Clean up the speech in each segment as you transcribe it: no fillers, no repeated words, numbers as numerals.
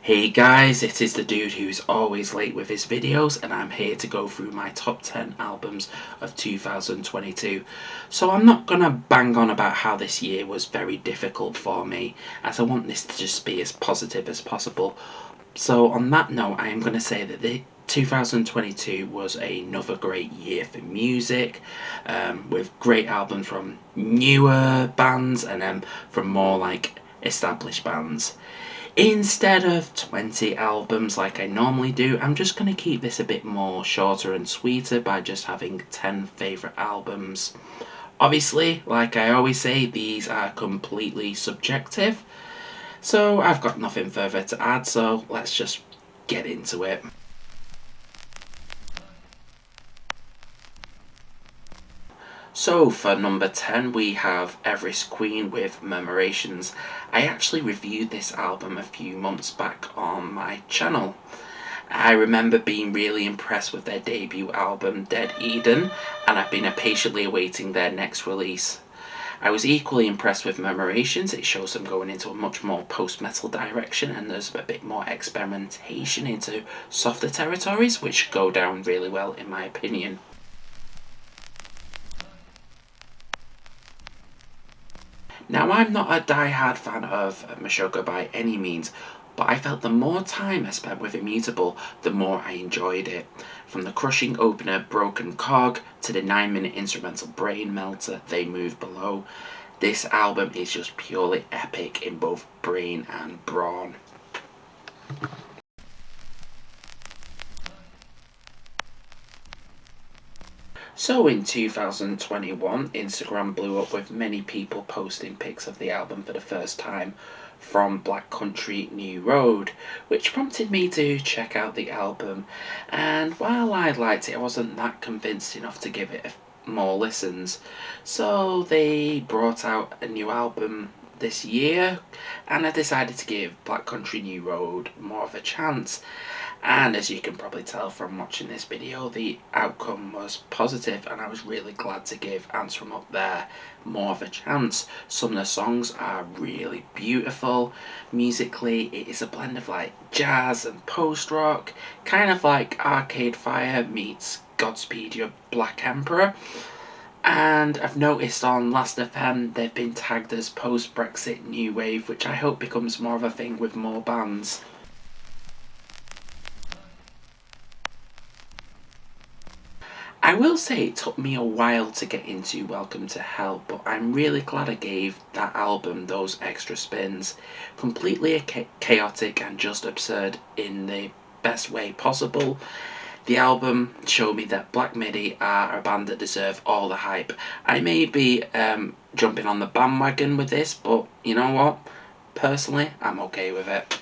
Hey guys, it is the dude who's always late with his videos, and I'm here to go through my top 10 albums of 2022. So I'm not gonna bang on about how this year was very difficult for me, as I want this to just be as positive as possible. So on that note, I am gonna say that the 2022 was another great year for music, with great albums from newer bands and from more like established bands. Instead of 20 albums like I normally do, I'm just going to keep this a bit more shorter and sweeter by just having 10 favourite albums. Obviously, like I always say, these are completely subjective, so I've got nothing further to add, so let's just get into it. So for number 10 we have Everest Queen with Murmurations. I actually reviewed this album a few months back on my channel. I remember being really impressed with their debut album Dead Eden, and I've been patiently awaiting their next release. I was equally impressed with Murmurations. It shows them going into a much more post-metal direction, and there's a bit more experimentation into softer territories, which go down really well in my opinion. Now, I'm not a die-hard fan of Meshuggah by any means, but I felt the more time I spent with Immutable, the more I enjoyed it. From the crushing opener Broken Cog to the 9-minute instrumental Brain Melter They Move Below, this album is just purely epic in both brain and brawn. So in 2021, Instagram blew up with many people posting pics of the album for the first time from Black Country New Road, which prompted me to check out the album, and while I liked it, I wasn't that convinced enough to give it more listens. So they brought out a new album this year, and I decided to give Black Country New Road more of a chance. And as you can probably tell from watching this video, the outcome was positive, and I was really glad to give Antrim Up There more of a chance. Some of the songs are really beautiful. Musically, it is a blend of like jazz and post-rock, kind of like Arcade Fire meets Godspeed Your Black Emperor. And I've noticed on Last.fm they've been tagged as post-Brexit New Wave, which I hope becomes more of a thing with more bands. I will say it took me a while to get into Welcome to Hell, but I'm really glad I gave that album those extra spins. Completely chaotic and just absurd in the best way possible. The album showed me that Black Midi are a band that deserve all the hype. I may be jumping on the bandwagon with this, but you know what? Personally, I'm okay with it.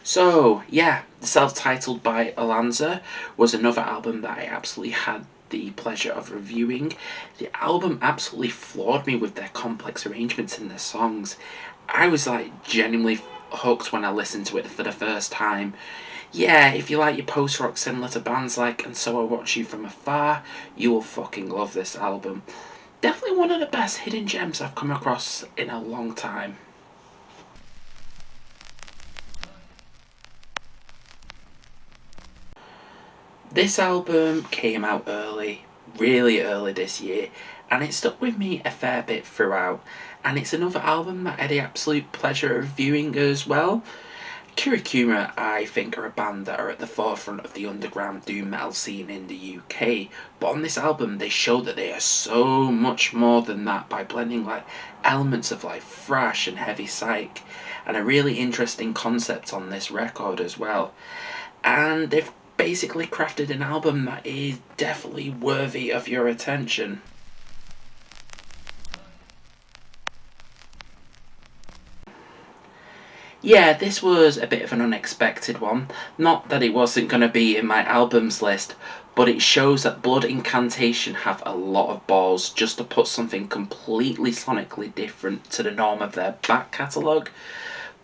So, yeah, self-titled by Alanza was another album that I absolutely had the pleasure of reviewing. The album absolutely floored me with their complex arrangements in their songs. I was like genuinely hooked when I listened to it for the first time. Yeah, if you like your post-rock similar to bands like And So I Watch You From Afar, you will fucking love this album. Definitely one of the best hidden gems I've come across in a long time. This album came out early, really early this year, and it stuck with me a fair bit throughout. And it's another album that I had the absolute pleasure of viewing as well. Kirikuma, I think, are a band that are at the forefront of the underground doom metal scene in the UK, but on this album they show that they are so much more than that by blending like elements of like thrash and heavy psych, and a really interesting concept on this record as well. And they've basically crafted an album that is definitely worthy of your attention. Yeah, this was a bit of an unexpected one. Not that it wasn't going to be in my albums list, but it shows that Blood Incantation have a lot of balls just to put something completely sonically different to the norm of their back catalogue.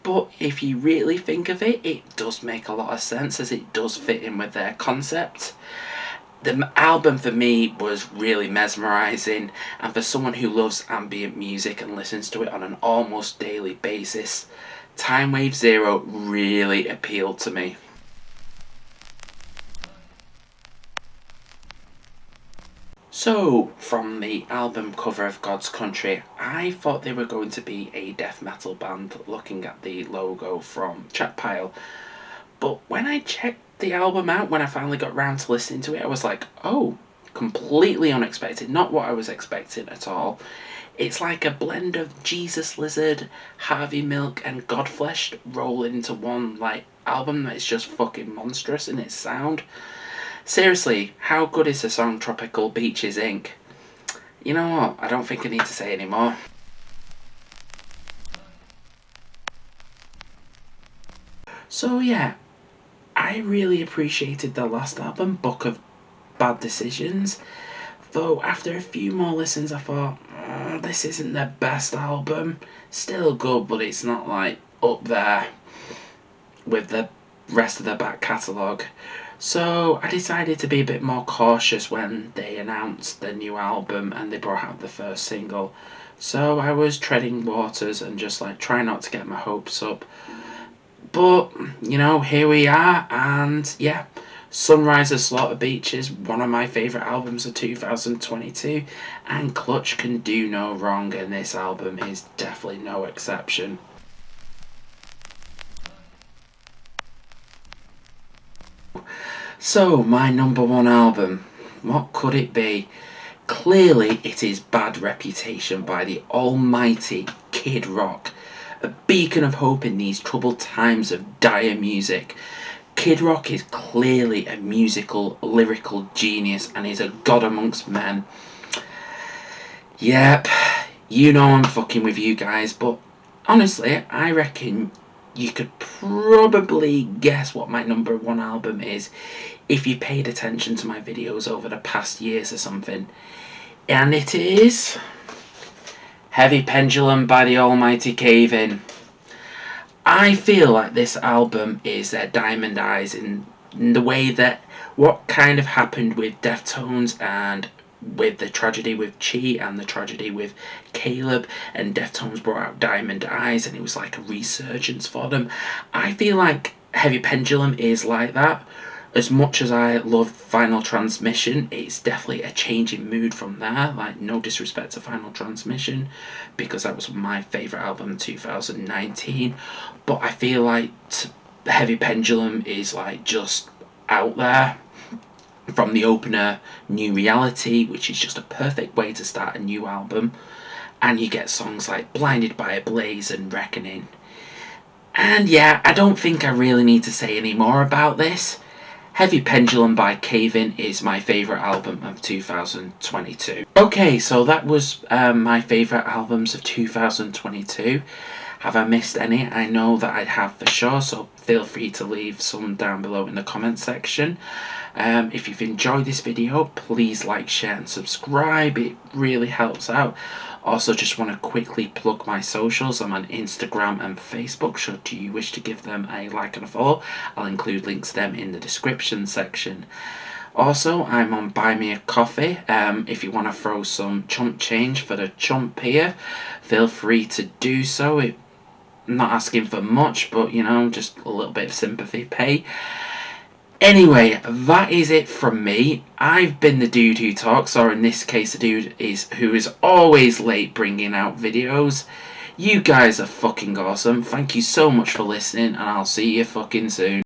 But if you really think of it, it does make a lot of sense, as it does fit in with their concept. The album for me was really mesmerising, and for someone who loves ambient music and listens to it on an almost daily basis, Time Wave Zero really appealed to me. So, from the album cover of God's Country, I thought they were going to be a death metal band looking at the logo from Chatpile. But when I checked the album out, when I finally got round to listening to it, I was like, oh, completely unexpected. Not what I was expecting at all. It's like a blend of Jesus Lizard, Harvey Milk, and Godflesh rolled into one like album that is just fucking monstrous in its sound. Seriously, how good is the song Tropical Beaches Inc? You know what? I don't think I need to say anymore. So yeah, I really appreciated the last album, Book of Bad Decisions. Though after a few more listens, I thought, this isn't their best album. Still good, but it's not like up there with the rest of their back catalogue. So I decided to be a bit more cautious when they announced their new album and they brought out the first single. So I was treading waters and just like trying not to get my hopes up. But, you know, here we are, and yeah, Sunrise of Slaughter Beach is one of my favourite albums of 2022, and Clutch can do no wrong, and this album is definitely no exception. So, my number one album, what could it be? Clearly, it is Bad Reputation by the almighty Kid Rock, a beacon of hope in these troubled times of dire music. Kid Rock is clearly a musical, lyrical genius and is a god amongst men. Yep, you know I'm fucking with you guys, but honestly, I reckon you could probably guess what my number one album is if you paid attention to my videos over the past years or something. And it is Heavy Pendulum by the almighty Cave-In. I feel like this album is their Diamond Eyes in the way that what kind of happened with Deftones and with the tragedy with Chi and the tragedy with Caleb, and Deftones brought out Diamond Eyes and it was like a resurgence for them. I feel like Heavy Pendulum is like that. As much as I love Final Transmission, it's definitely a change in mood from there. Like, no disrespect to Final Transmission, because that was my favourite album in 2019. But I feel like Heavy Pendulum is like just out there. From the opener, New Reality, which is just a perfect way to start a new album. And you get songs like Blinded by a Blaze and Reckoning. And yeah, I don't think I really need to say any more about this. Heavy Pendulum by Cave-In is my favourite album of 2022. Okay, so that was my favourite albums of 2022. Have I missed any? I know that I have for sure, so feel free to leave some down below in the comment section. If you've enjoyed this video, please like, share and subscribe. It really helps out. Also, just want to quickly plug my socials. I'm on Instagram and Facebook, should you wish to give them a like and a follow. I'll include links to them in the description section. Also, I'm on Buy Me a Coffee. If you want to throw some chump change for the chump here, feel free to do so. I'm not asking for much, but, you know, just a little bit of sympathy pay. Anyway, that is it from me. I've been the dude who talks, or in this case, the dude who is always late bringing out videos. You guys are fucking awesome. Thank you so much for listening, and I'll see you fucking soon.